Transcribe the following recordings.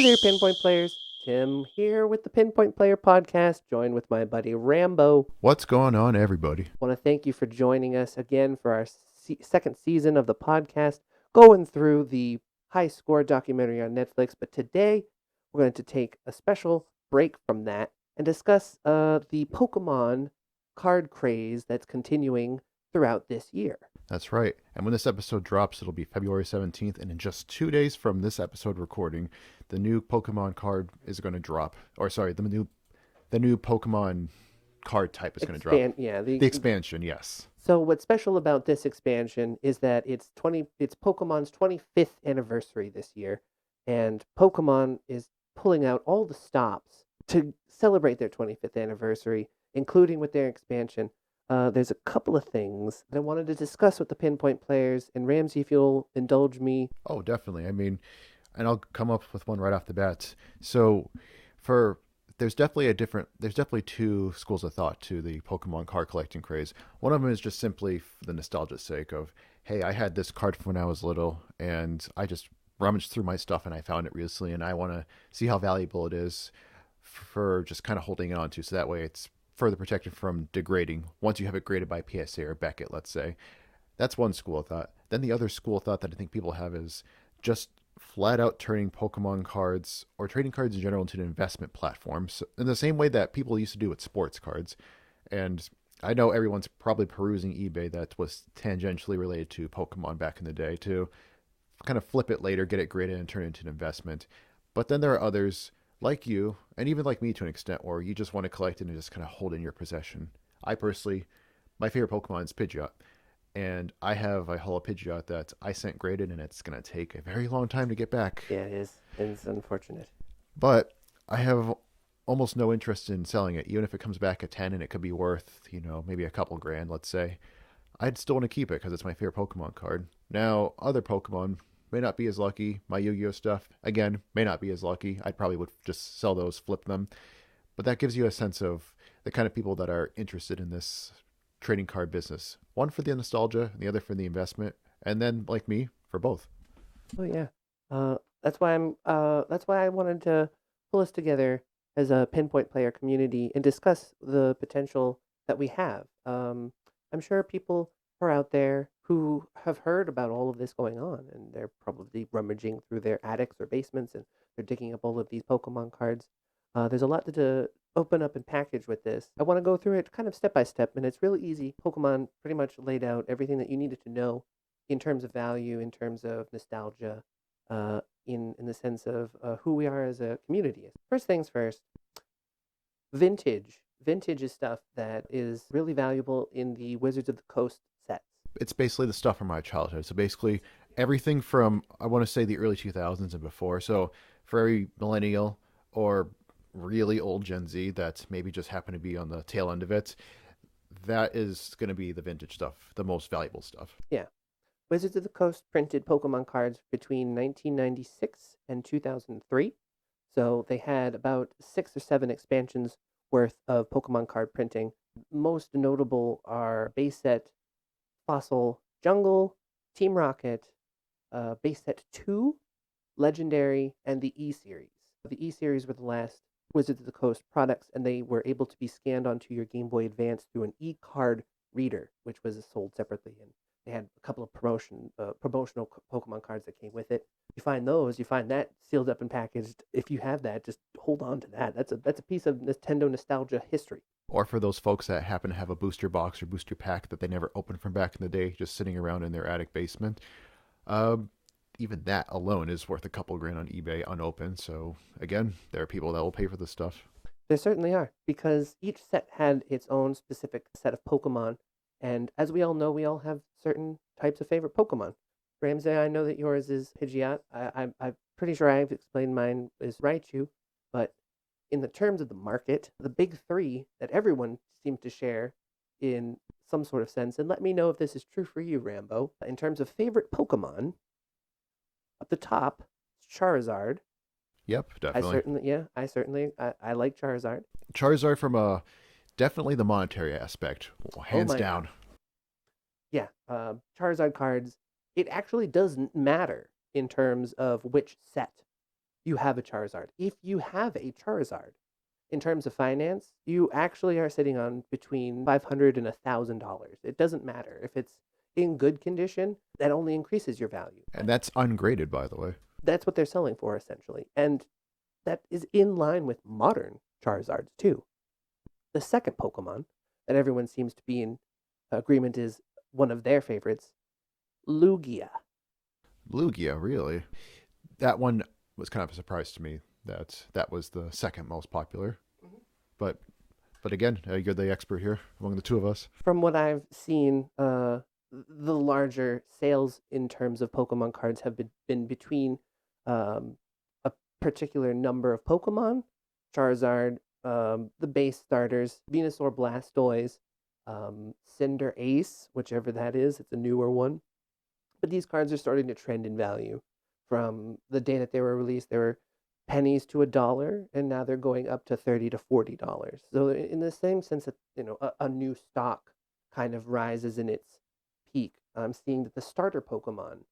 there, Pinpoint players. Tim here with the Pinpoint Player Podcast, joined with my buddy Rambo. What's going on, everybody? Want to thank you for joining us again for our second season of the podcast, going through the high score documentary on Netflix. But today, we're going to take a special break from that and discuss the Pokemon card craze that's continuing throughout this year. That's right. And when this episode drops, it'll be February 17th. And in just 2 days from this episode recording, the new Pokemon card is going to drop. Or, sorry, the new Pokemon card type is going to drop. Yeah, The expansion, yes. So what's special about this expansion is that it's Pokemon's 25th anniversary this year, and Pokemon is pulling out all the stops to celebrate their 25th anniversary, including with their expansion. There's a couple of things that I wanted to discuss with the Pinpoint players, and Ramsay, if you'll indulge me. Oh, definitely. I mean, and I'll come up with one right off the bat. So, for there's definitely two schools of thought to the Pokemon card collecting craze. One of them is just simply for the nostalgia's sake of, hey, I had this card from when I was little, and I just rummaged through my stuff and I found it recently, and I want to see how valuable it is for just kind of holding it on to. So that way, it's further protected from degrading once you have it graded by PSA or Beckett, let's say. That's one school of thought. Then the other school of thought that I think people have is just flat out turning Pokemon cards or trading cards in general into an investment platform. So in the same way that people used to do with sports cards. And I know everyone's probably perusing eBay that was tangentially related to Pokemon back in the day to kind of flip it later, get it graded, and turn it into an investment. But then there are others like you, and even like me to an extent, where you just want to collect it and just kind of hold it in your possession. I personally, my favorite Pokemon is Pidgeot, and I have a Holo Pidgeot that I sent graded, and it's going to take a very long time to get back. Yeah, it is. It's unfortunate. But I have almost no interest in selling it, even if it comes back at 10 and it could be worth, maybe a couple grand, let's say. I'd still want to keep it because it's my favorite Pokemon card. Now, other Pokemon may not be as lucky. My Yu-Gi-Oh stuff, again, may not be as lucky. I probably would just sell those, flip them. But that gives you a sense of the kind of people that are interested in this trading card business. One for the nostalgia, and the other for the investment, and then, like me, for both. Oh yeah. That's why I'm. That's why I wanted to pull us together as a Pinpoint player community and discuss the potential that we have. I'm sure people are out there who have heard about all of this going on, and they're probably rummaging through their attics or basements, and they're digging up all of these Pokemon cards. There's a lot to open up and package with this. I want to go through it kind of step by step, and it's really easy. Pokemon pretty much laid out everything that you needed to know in terms of value, in terms of nostalgia, in the sense of who we are as a community. First things first, vintage. Vintage is stuff that is really valuable in the Wizards of the Coast sets. It's basically the stuff from my childhood. So basically everything from, I want to say, the early 2000s and before. So for every millennial or really old Gen Z that maybe just happened to be on the tail end of it, that is going to be the vintage stuff, the most valuable stuff. Yeah. Wizards of the Coast printed Pokemon cards between 1996 and 2003. So they had about 6 or 7 expansions worth of Pokemon card printing. Most notable are base set Fossil Jungle, Team Rocket, base set 2, Legendary, and the E-Series. The E-Series were the last Wizards of the Coast products, and they were able to be scanned onto your Game Boy Advance through an e-card reader, which was sold separately. And they had a couple of promotional Pokemon cards that came with it. You find that sealed up and packaged. If you have that, just hold on to that. That's a piece of Nintendo nostalgia history. Or for those folks that happen to have a booster box or booster pack that they never opened from back in the day, just sitting around in their attic basement. Even that alone is worth a couple grand on eBay unopened. So again, there are people that will pay for this stuff. There certainly are, because each set had its own specific set of Pokemon. And as we all know, we all have certain types of favorite Pokemon. Ramsay, I know that yours is Pidgeot. I'm pretty sure I've explained mine is Raichu. But in the terms of the market, the big three that everyone seems to share in some sort of sense, and let me know if this is true for you, Rambo, in terms of favorite Pokemon, up the top, Charizard. Yep, definitely. I like Charizard. Charizard from definitely the monetary aspect, hands down. God. Yeah, Charizard cards. It actually doesn't matter in terms of which set you have a Charizard. If you have a Charizard, in terms of finance, you actually are sitting on between $500 and $1,000. It doesn't matter if it's in good condition. That only increases your value. And that's ungraded, by the way. That's what they're selling for essentially, and that is in line with modern Charizards too. The second Pokemon that everyone seems to be in agreement is one of their favorites, Lugia. Lugia, really. That one was kind of a surprise to me. That was the second most popular. Mhm. But again, you're the expert here among the two of us. From what I've seen, the larger sales in terms of Pokemon cards have been between a particular number of Pokemon, Charizard, the base starters, Venusaur, Blastoise, Cinder Ace, whichever that is. It's a newer one. But these cards are starting to trend in value. From the day that they were released, they were pennies to $1, and now they're going up to $30 to $40. So in the same sense that a new stock kind of rises in its peak, I'm seeing that the starter Pokemon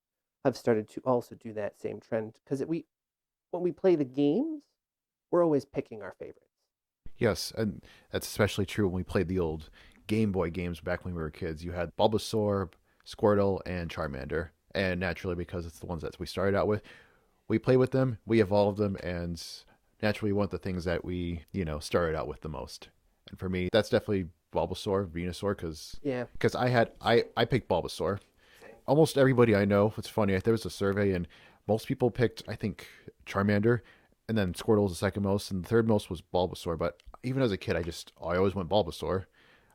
have started to also do that same trend because we when we play the games, we're always picking our favorites. Yes, and that's especially true when we played the old Game Boy games back when we were kids. You had Bulbasaur, Squirtle, and Charmander. And naturally, because it's the ones that we started out with, we play with them, we evolve them, and naturally we want the things that we, started out with the most. And for me, that's definitely Bulbasaur, Venusaur, Yeah. because I picked Bulbasaur. Almost everybody I know, it's funny, there was a survey, and most people picked, I think, Charmander, and then Squirtle was the second most, and the third most was Bulbasaur. But even as a kid, I always went Bulbasaur.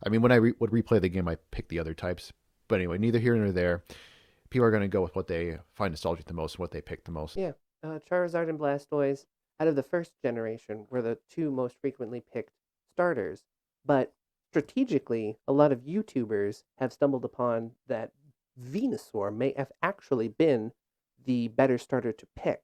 I mean, when I would replay the game, I picked the other types. But anyway, neither here nor there. People are going to go with what they find nostalgic the most and what they pick the most. Yeah. Charizard and Blastoise, out of the first generation, were the two most frequently picked starters. But strategically, a lot of YouTubers have stumbled upon that Venusaur may have actually been the better starter to pick.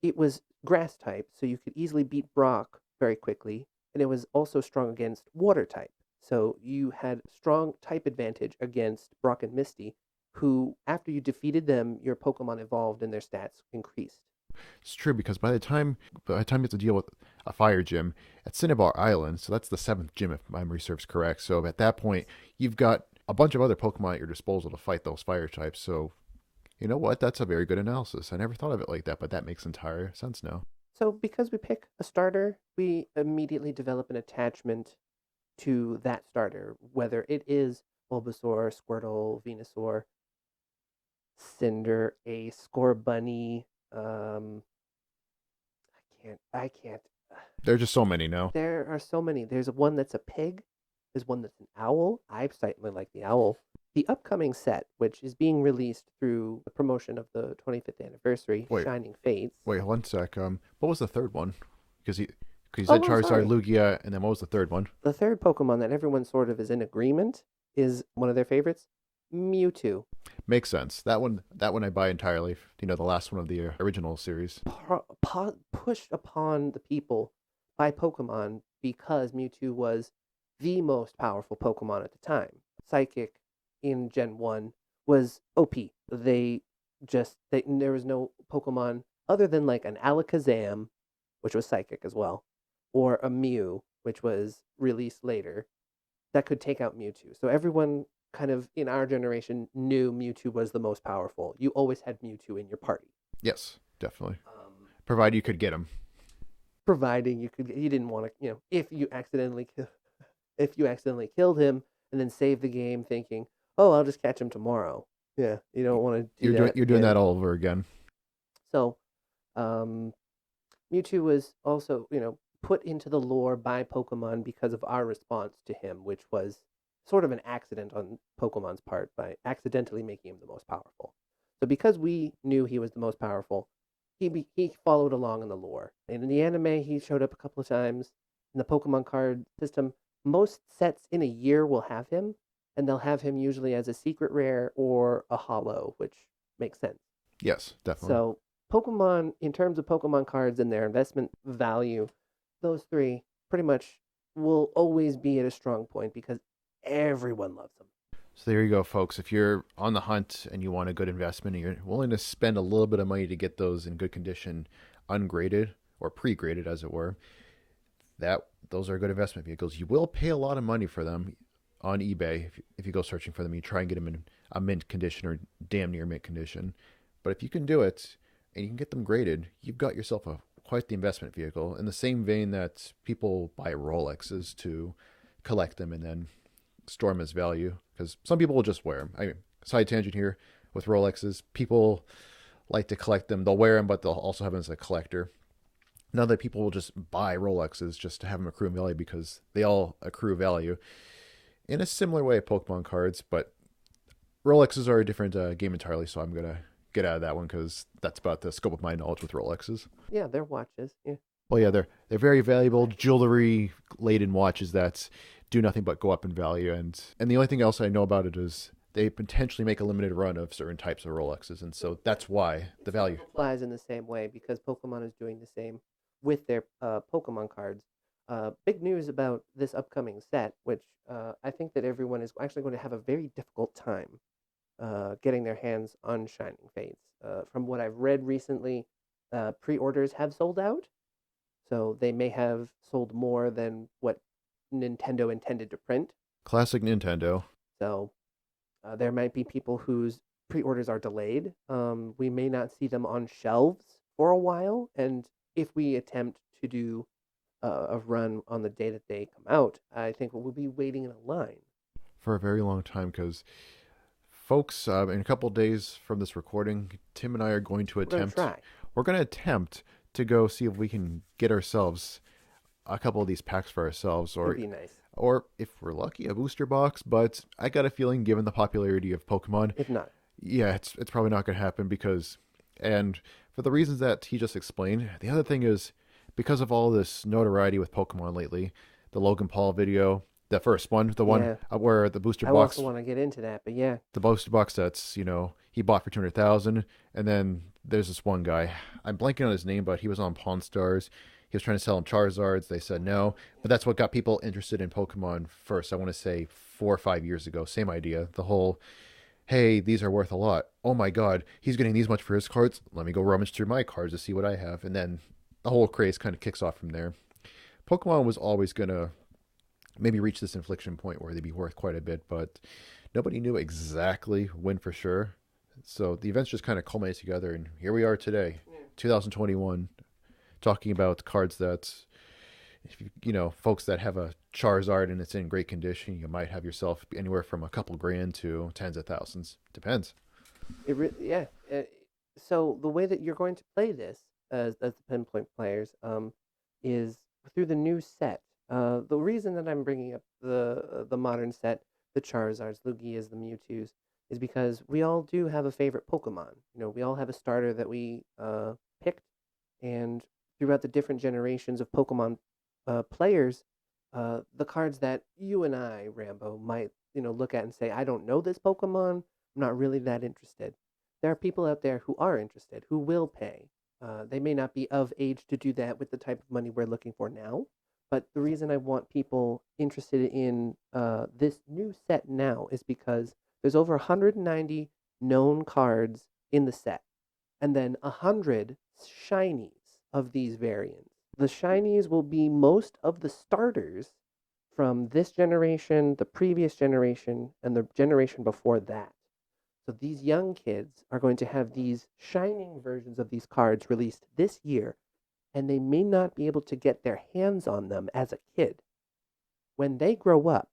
It was grass type, so you could easily beat Brock very quickly, and it was also strong against water type. So you had strong type advantage against Brock and Misty, who, after you defeated them, your Pokemon evolved and their stats increased. It's true because by the time you have to deal with a fire gym at Cinnabar Island, so that's the seventh gym if my memory serves correct. So at that point, you've got a bunch of other Pokemon at your disposal to fight those fire types. So you know what? That's a very good analysis. I never thought of it like that, but that makes entire sense now. So because we pick a starter, we immediately develop an attachment to that starter, whether it is Bulbasaur, Squirtle, Venusaur, Cinder, a Scorbunny. I can't. There are just so many now. There are so many. There's one that's a pig. There's one that's an owl. I certainly like the owl. The upcoming set, which is being released through the promotion of the 25th anniversary, Wait, Shining Fates. wait, one sec. What was the third one? Because you Oh, said I'm Charizard, sorry. Lugia, and then what was the third one? The third Pokemon that everyone sort of is in agreement is one of their favorites, Mewtwo. Makes sense. That one I buy entirely. The last one of the original series. Pushed upon the people by Pokemon because Mewtwo was the most powerful Pokemon at the time. Psychic in Gen 1 was OP. There was no Pokemon other than like an Alakazam, which was psychic as well, or a Mew, which was released later, that could take out Mewtwo. So everyone kind of in our generation knew Mewtwo was the most powerful. You always had Mewtwo in your party. Yes, definitely. Provided you could get them. Providing you didn't want to, if you accidentally killed him and then save the game thinking, oh, I'll just catch him tomorrow. Yeah, you don't want to do You're that. doing that all over again. So, Mewtwo was also, put into the lore by Pokemon because of our response to him, which was sort of an accident on Pokemon's part by accidentally making him the most powerful. So because we knew he was the most powerful, he followed along in the lore. And in the anime, he showed up a couple of times. In the Pokemon card system, most sets in a year will have him, and they'll have him usually as a secret rare or a holo, which makes sense. Yes, definitely. So Pokemon, in terms of Pokemon cards and their investment value, those three pretty much will always be at a strong point because everyone loves them. So there you go, folks. If you're on the hunt and you want a good investment and you're willing to spend a little bit of money to get those in good condition, ungraded or pre-graded, as it were, that those are good investment vehicles. You will pay a lot of money for them on eBay if you go searching for them. You try and get them in a mint condition or damn near mint condition. But if you can do it and you can get them graded, you've got yourself a quite the investment vehicle. In the same vein that people buy Rolexes to collect them and then store them as value, because some people will just wear them. I mean, side tangent here with Rolexes, people like to collect them. They'll wear them, but they'll also have them as a collector. Now that people will just buy Rolexes just to have them accrue value because they all accrue value in a similar way of Pokemon cards, but Rolexes are a different game entirely, so I'm gonna get out of that one because that's about the scope of my knowledge with Rolexes. Yeah, they're watches. Yeah. Well, yeah, they're very valuable jewelry laden watches that do nothing but go up in value, and the only thing else I know about it is they potentially make a limited run of certain types of Rolexes, and so that's why the value. Applies in the same way because Pokemon is doing the same with their Pokemon cards. Big news about this upcoming set, which I think that everyone is actually going to have a very difficult time getting their hands on Shining Fates. From what I've read recently, pre-orders have sold out, so they may have sold more than what Nintendo intended to print. Classic Nintendo. So there might be people whose pre-orders are delayed. We may not see them on shelves for a while, and if we attempt to do a run on the day that they come out, I think we'll be waiting in a line For a very long time because folks, in a couple of days from this recording, Tim and I are going to We're gonna attempt. try. We're going to attempt to go see if we can get ourselves a couple of these packs for ourselves, It'd be nice. or if we're lucky, a booster box. But I got a feeling, given the popularity of Pokemon, If not, yeah, it's probably not going to happen because, and for the reasons that he just explained. The other thing is because of all this notoriety with Pokemon lately, the Logan Paul video, the first one, the one yeah, where the booster I box, also want to get into that, but yeah, the booster box that's he bought for 200,000, and then there's this one guy. I'm blanking on his name, but he was on Pawn Stars. He was trying to sell them Charizards. They said no, but that's what got people interested in Pokemon first. I want to say 4 or 5 years ago. Same idea. The whole, hey, these are worth a lot. Oh my God, he's getting these much for his cards. Let me go rummage through my cards to see what I have, and then the whole craze kind of kicks off from there. Pokemon was always gonna maybe reach this inflection point where they'd be worth quite a bit, but nobody knew exactly when for sure. So the events just kind of culminate together, and here we are today, 2021, talking about cards that, folks that have a Charizard and it's in great condition, you might have yourself anywhere from a couple grand to tens of thousands. Depends. yeah. So the way that you're going to play this as the pinpoint players is through the new set. The reason that I'm bringing up the modern set, the Charizards, Lugias, the Mewtwo's, is because we all do have a favorite Pokemon. We all have a starter that we picked, and throughout the different generations of Pokemon players, the cards that you and I, Rambo, might look at and say, I don't know this Pokemon. I'm not really that interested. There are people out there who are interested, who will pay. They may not be of age to do that with the type of money we're looking for now. But the reason I want people interested in this new set now is because there's over 190 known cards in the set, and then 100 shinies of these variants. The shinies will be most of the starters from this generation, the previous generation, and the generation before that. So these young kids are going to have these shining versions of these cards released this year, and they may not be able to get their hands on them as a kid. When they grow up,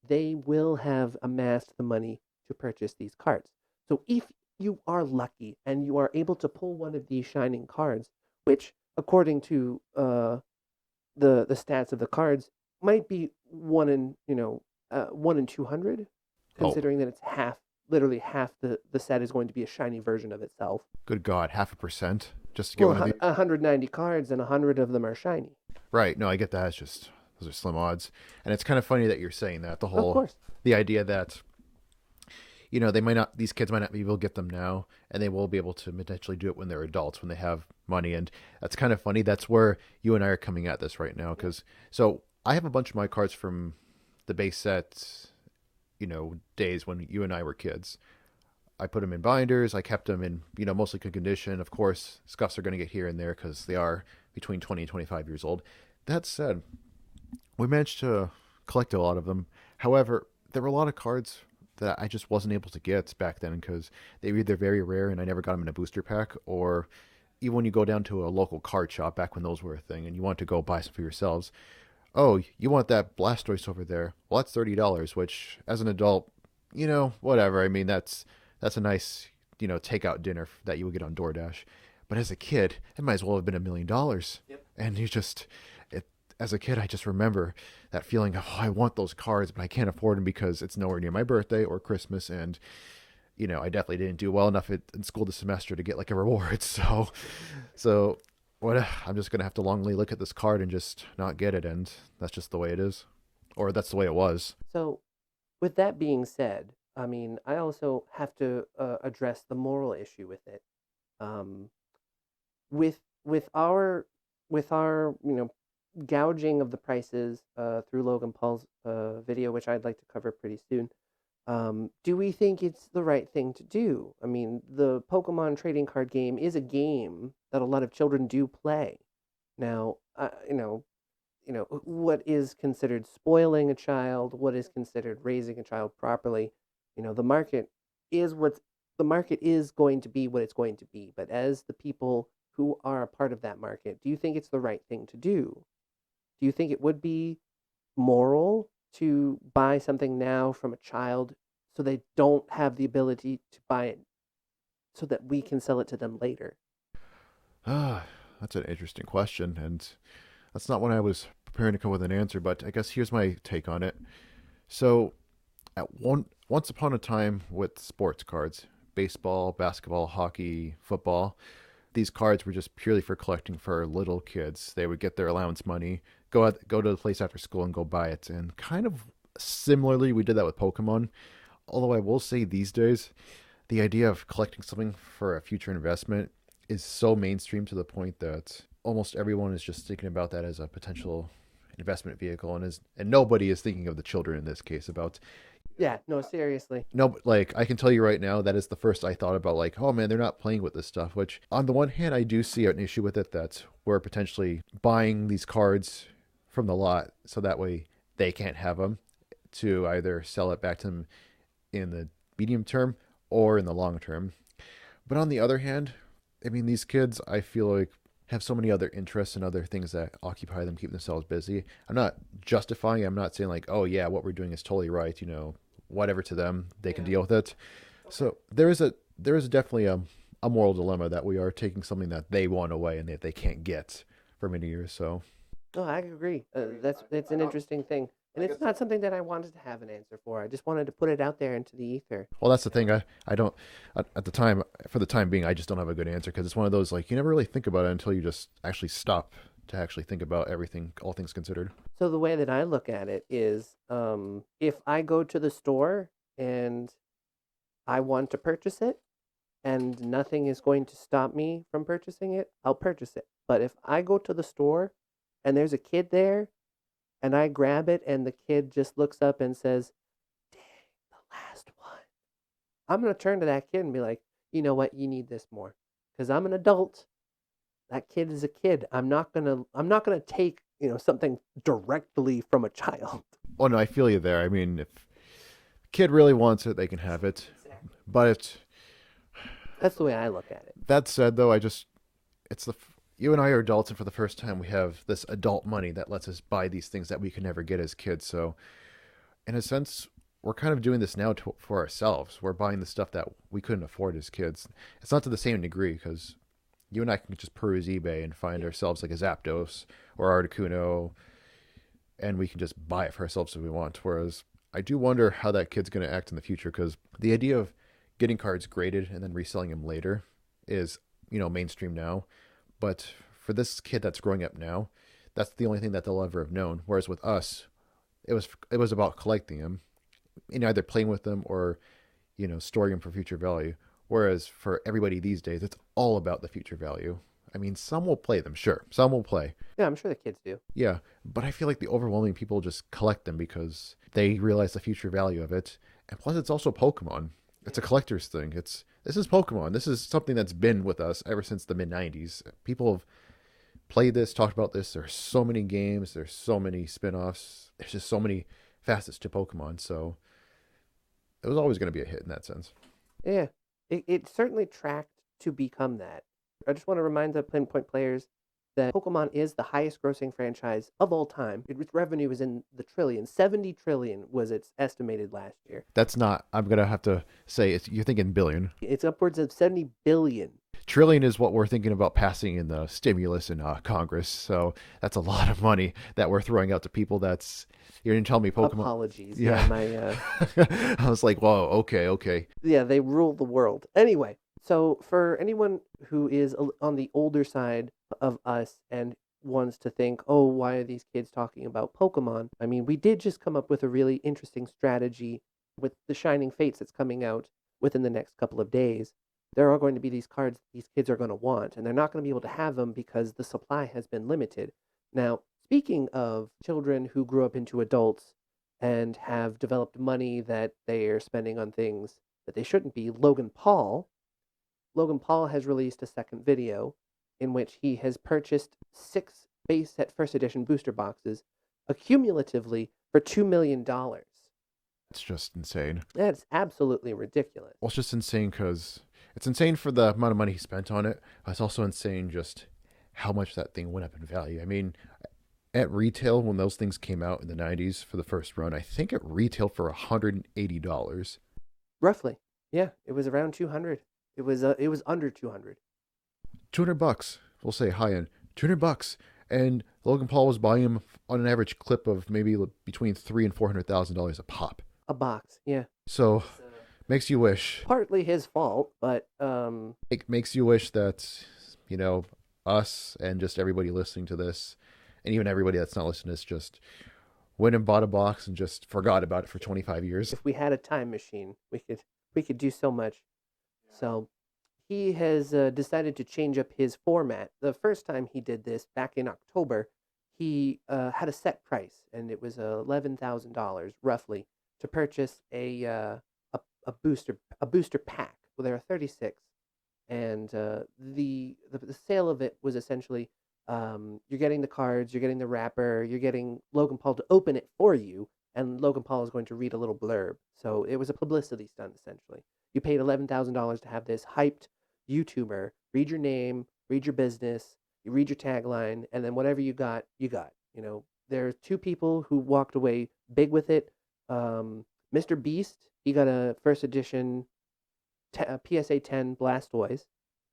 they will have amassed the money to purchase these cards. So if you are lucky and you are able to pull one of these shining cards, which according to the stats of the cards might be 1 in 200, Oh, considering that it's literally half the set is going to be a shiny version of itself. good God, 0.5% just to get Well, one of these. 190 cards and 100 of them are shiny. Right. No, I get that. It's just those are slim odds, and it's kind of funny that you're saying that. Of course. The idea that they might not, these kids might not be able to get them now, and they will be able to potentially do it when they're adults, when they have money. And that's kind of funny. That's where you and I are coming at this right now. So I have a bunch of my cards from the base set, days when you and I were kids. I put them in binders. I kept them in, mostly good condition. Of course, scuffs are going to get here and there because they are between 20 and 25 years old. That said, we managed to collect a lot of them. However, there were a lot of cards that I just wasn't able to get back then because they were either very rare and I never got them in a booster pack, or even when you go down to a local card shop back when those were a thing and you want to go buy some for yourselves, oh, you want that Blastoise over there? Well, that's $30, which as an adult, whatever. I mean, that's a nice, takeout dinner that you would get on DoorDash. But as a kid, it might as well have been $1 million. Yep. And as a kid, I just remember that feeling of, oh, I want those cards, but I can't afford them because it's nowhere near my birthday or Christmas. And, I definitely didn't do well enough in school this semester to get like a reward. So what? I'm just going to have to longly look at this card and just not get it. And that's just the way it is. Or that's the way it was. So, with that being said, I mean, I also have to address the moral issue with it. Um, with our gouging of the prices through Logan Paul's video, which I'd like to cover pretty soon. Do we think it's the right thing to do? I mean, the Pokemon trading card game is a game that a lot of children do play. Now, what is considered spoiling a child, what is considered raising a child properly. The market is going to be what it's going to be. But as the people who are a part of that market, do you think it's the right thing to do? Do you think it would be moral to buy something now from a child so they don't have the ability to buy it so that we can sell it to them later? Ah, that's an interesting question. And that's not one I was preparing to come with an answer, but I guess here's my take on it. So, once upon a time with sports cards, baseball, basketball, hockey, football, these cards were just purely for collecting for little kids. They would get their allowance money, go to the place after school and go buy it. And kind of similarly, we did that with Pokemon. Although I will say these days, the idea of collecting something for a future investment is so mainstream to the point that almost everyone is just thinking about that as a potential investment vehicle, and nobody is thinking of the children in this case about. Yeah, no, seriously. No, like I can tell you right now, that is the first I thought about. Like, oh man, they're not playing with this stuff. Which, on the one hand, I do see an issue with it that we're potentially buying these cards from the lot, so that way they can't have them to either sell it back to them in the medium term or in the long term. But on the other hand, I mean, these kids, I feel like, have so many other interests and other things that occupy them, keep themselves busy. I'm not justifying. I'm not saying like, oh yeah, what we're doing is totally right. Whatever to them, they can deal with it. Okay. So there is definitely a moral dilemma that we are taking something that they want away and that they can't get for many years. So No, I agree. That's an interesting thing, and it's not something that I wanted to have an answer for. I just wanted to put it out there into the ether. well, that's the thing. I don't at the time, for the time being, I just don't have a good answer because it's one of those like you never really think about it until you just actually stop to actually think about everything, all things considered. So the way that I look at it is, if I go to the store and I want to purchase it, and nothing is going to stop me from purchasing it, I'll purchase it. But if I go to the store and there's a kid there and I grab it and the kid just looks up and says, "Dang, the last one," I'm going to turn to that kid and be like, "You know what? You need this more." Because I'm an adult. That kid is a kid. I'm not gonna take, something directly from a child. Oh no, I feel you there. I mean, if a kid really wants it, they can have it. Exactly. But That's the way I look at it. that said, though, it's you and I are adults, and for the first time, we have this adult money that lets us buy these things that we could never get as kids. So, in a sense, we're kind of doing this now for ourselves. We're buying the stuff that we couldn't afford as kids. It's not to the same degree because you and I can just peruse eBay and find ourselves like a Zapdos or Articuno, and we can just buy it for ourselves if we want. Whereas I do wonder how that kid's going to act in the future because the idea of getting cards graded and then reselling them later is, mainstream now. But for this kid that's growing up now, that's the only thing that they'll ever have known. Whereas with us, it was about collecting them and either playing with them or, storing them for future value. Whereas for everybody these days, it's all about the future value. I mean, some will play them, sure. Some will play. Yeah, I'm sure the kids do. Yeah. But I feel like the overwhelming people just collect them because they realize the future value of it. And plus, it's also Pokemon. It's a collector's thing. This is Pokemon. This is something that's been with us ever since the mid '90s. People have played this, talked about this. There's so many games. There's so many spin-offs. There's just so many facets to Pokemon. So it was always going to be a hit in that sense. Yeah, it certainly tracked to become that. I just want to remind the PinPoint players that Pokemon is the highest grossing franchise of all time. Its revenue is in the trillions. 70 trillion was its estimated last year. That's not. I'm gonna have to say you're thinking billion. It's upwards of 70 billion. Trillion is what we're thinking about passing in the stimulus in Congress. So that's a lot of money that we're throwing out to people. That's you're gonna tell me Pokemon. Apologies. Yeah, my I was like, whoa, okay. yeah, they rule the world. Anyway, so for anyone who is on the older side of us and wants to think, oh, why are these kids talking about Pokemon? I mean, we did just come up with a really interesting strategy with the Shining Fates that's coming out within the next couple of days. There are going to be these cards that these kids are going to want, and they're not going to be able to have them because the supply has been limited. Now, speaking of children who grew up into adults and have developed money that they are spending on things that they shouldn't be, Logan Paul has released a second video in which he has purchased 6 base set first edition booster boxes accumulatively for $2 million. It's just insane. That's absolutely ridiculous. Well, it's just insane because it's insane for the amount of money he spent on it. It's also insane just how much that thing went up in value. I mean, at retail, when those things came out in the '90s for the first run, I think it retailed for $180. Roughly. Yeah, it was around 200. It was under 200. $200. We'll say high end. $200. And Logan Paul was buying them on an average clip of maybe between $300,000 and $400,000 a pop. A box, yeah. So makes you wish. Partly his fault, but It makes you wish that, us and just everybody listening to this, and even everybody that's not listening to this, just went and bought a box and just forgot about it for 25 years. if we had a time machine, we could do so much. So he has decided to change up his format. The first time he did this back in October, he had a set price, and it was $11,000 roughly to purchase a booster pack. Well, there are 36, and the sale of it was essentially you're getting the cards, you're getting the wrapper, you're getting Logan Paul to open it for you, and Logan Paul is going to read a little blurb. So it was a publicity stunt essentially. You paid $11,000 to have this hyped YouTuber read your name, read your business, you read your tagline, and then whatever you got, you got. There are 2 people who walked away big with it. Mr. Beast, he got a first edition PSA 10 Blastoise,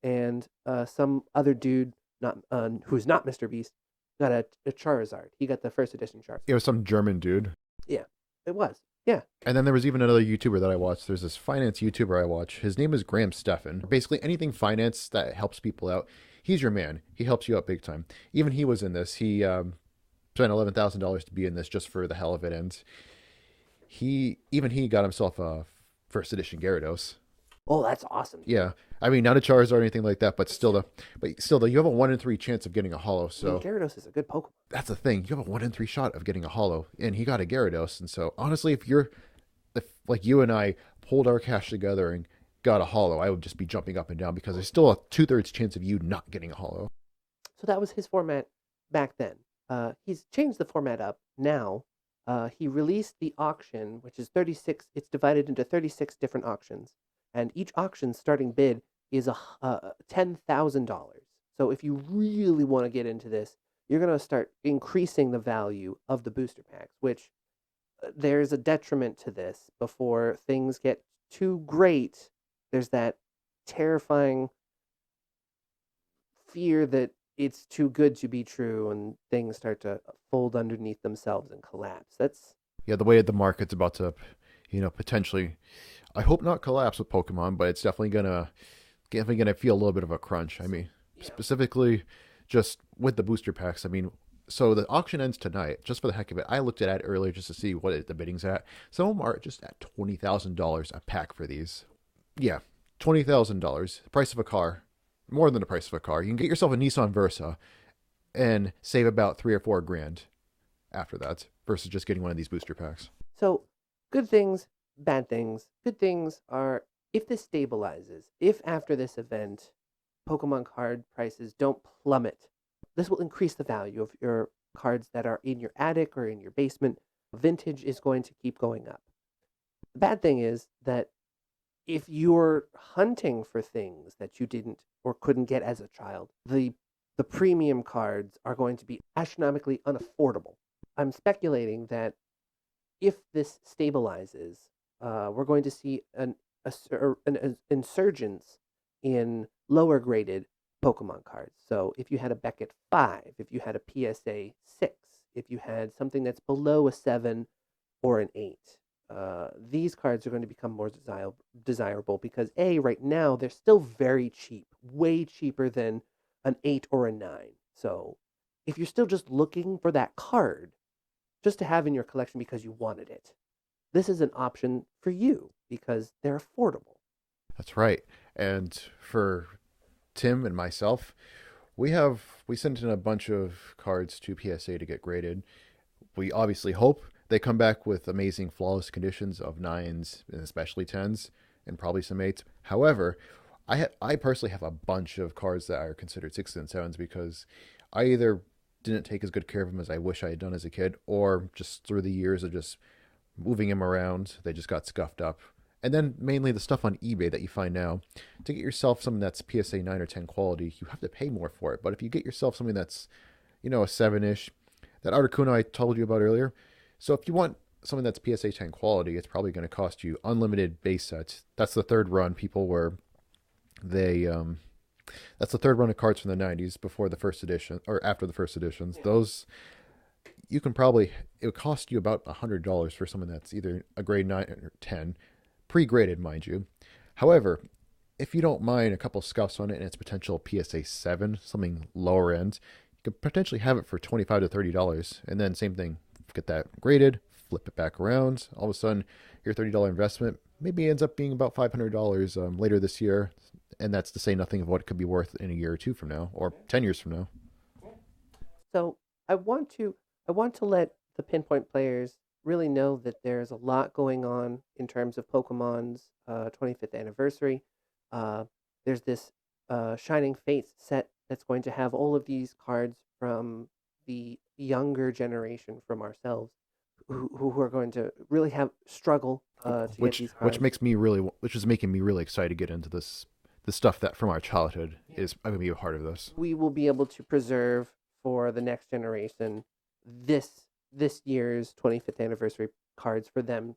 and some other dude, not who's not Mr. Beast, got a Charizard. He got the first edition Charizard. It was some German dude. Yeah, it was. Yeah. And then there was even another YouTuber that I watched. There's this finance YouTuber I watch. His name is Graham Stephan. Basically, anything finance that helps people out, he's your man. He helps you out big time. Even he was in this. He spent $11,000 to be in this just for the hell of it. And he got himself a first edition Gyarados. Oh, that's awesome. Yeah. I mean, not a Charizard or anything like that, but still, you have a 1 in 3 chance of getting a holo. I mean, So Gyarados is a good Pokemon. that's the thing. You have a 1 in 3 shot of getting a holo, and he got a Gyarados. And so, honestly, if like you and I pulled our cash together and got a holo, I would just be jumping up and down because there's still a 2/3 chance of you not getting a holo. So that was his format back then. He's changed the format up now. He released the auction, which is 36. It's divided into 36 different auctions, and each auction's starting bid is $10,000. So if you really want to get into this, you're going to start increasing the value of the booster packs, which there's a detriment to this. Before things get too great, there's that terrifying fear that it's too good to be true and things start to fold underneath themselves and collapse. That's Yeah, the way the market's about to, potentially, I hope not collapse with Pokemon, but it's definitely gonna feel a little bit of a crunch. I mean, specifically just with the booster packs. I mean, so the auction ends tonight. Just for the heck of it, I looked at it earlier just to see what the bidding's at. Some of them are just at $20,000 a pack for these. Yeah, $20,000, the price of a car, more than the price of a car. You can get yourself a Nissan Versa and save about 3 or 4 grand after that versus just getting one of these booster packs. so good things, bad things. Good things are If this stabilizes, if after this event Pokemon card prices don't plummet, this will increase the value of your cards that are in your attic or in your basement. Vintage is going to keep going up. The bad thing is that if you're hunting for things that you didn't or couldn't get as a child, the premium cards are going to be astronomically unaffordable. I'm speculating that if this stabilizes, we're going to see an insurgence in lower graded Pokemon cards. So if you had a Beckett 5, if you had a PSA 6, if you had something that's below a 7 or an 8, these cards are going to become more desirable because, A, right now, they're still very cheap, way cheaper than an 8 or a 9. So if you're still just looking for that card, just to have in your collection because you wanted it, this is an option for you because they're affordable. That's right. And for Tim and myself, we sent in a bunch of cards to PSA to get graded. We obviously hope they come back with amazing flawless conditions of nines and especially tens and probably some eights. However, I personally have a bunch of cards that are considered sixes and sevens because I either didn't take as good care of them as I wish I had done as a kid, or just through the years of just moving them around, they just got scuffed up. And then mainly the stuff on eBay that you find now, to get yourself something that's PSA 9 or 10 quality, you have to pay more for it. But if you get yourself something that's, a 7-ish, that Articuno I told you about earlier. So if you want something that's PSA 10 quality, it's probably going to cost you unlimited base sets. That's the third run. They that's the third run of cards from the 90s before the first edition or after the first editions. Those you can probably it would cost you about $100 for something that's either a grade 9 or 10, pre-graded, mind you. However, if you don't mind a couple scuffs on it and its potential PSA 7, something lower end, you could potentially have it for $25 to $30. And then same thing, get that graded, flip it back around. All of a sudden, your $30 investment maybe ends up being about $500 later this year. And that's to say nothing of what it could be worth in a year or two from now, or 10 years from now. So I want to let the Pinpoint players really know that there's a lot going on in terms of Pokemon's 25th anniversary. Uh, there's this Shining Fates set that's going to have all of these cards from the younger generation from ourselves, who are going to really have struggle to get these Which cards. makes me really, which is making me really excited to get into the stuff that from our childhood is I'm gonna be a part of this. We will be able to preserve for the next generation this year's 25th anniversary cards for them.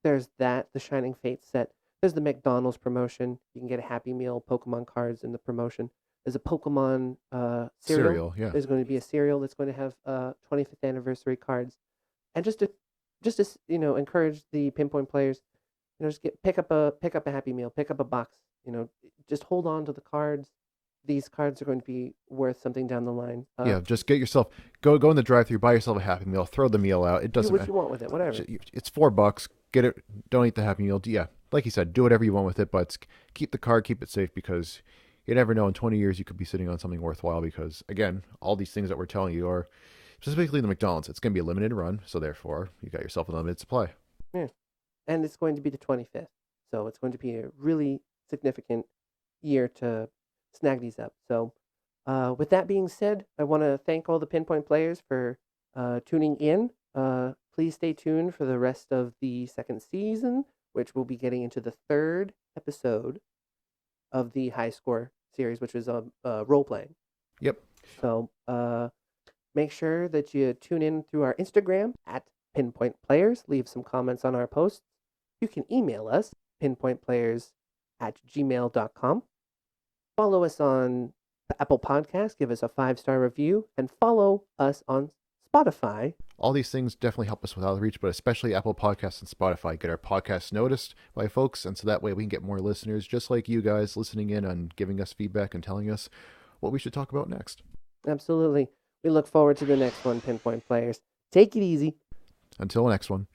There's that the Shining Fate set. There's the McDonald's promotion. You can get a Happy Meal Pokemon cards in the promotion. There's a Pokemon cereal. Cereal, yeah. There's going to be a cereal that's going to have 25th anniversary cards, and just to encourage the Pinpoint players, just pick up a Happy Meal, pick up a box. Just hold on to the cards. These cards are going to be worth something down the line. Yeah, just get yourself go in the drive-through, buy yourself a Happy Meal, throw the meal out. It Do doesn't what matter. you want with it, whatever. It's $4. Get it. Don't eat the Happy Meal. Yeah, like you said, do whatever you want with it, but keep the card, keep it safe because you never know. In 20 years, you could be sitting on something worthwhile. Because again, all these things that we're telling you are specifically the McDonald's. It's going to be a limited run, so therefore you got yourself a limited supply. Yeah, and it's going to be the 25th, so it's going to be a really significant year to snag these up. So, with that being said, I want to thank all the Pinpoint players for tuning in. Please stay tuned for the rest of the second season, which we'll be getting into the third episode of the High Score series, which is role playing. Yep. So, make sure that you tune in through our Instagram at Pinpoint Players. Leave some comments on our posts. You can email us, pinpointplayers@gmail.com. Follow us on Apple Podcasts. Give us a 5-star review. And follow us on Spotify. All these things definitely help us with outreach, but especially Apple Podcasts and Spotify. Get our podcasts noticed by folks, and so that way we can get more listeners, just like you guys listening in and giving us feedback and telling us what we should talk about next. Absolutely. We look forward to the next one, Pinpoint Players. Take it easy. Until next one.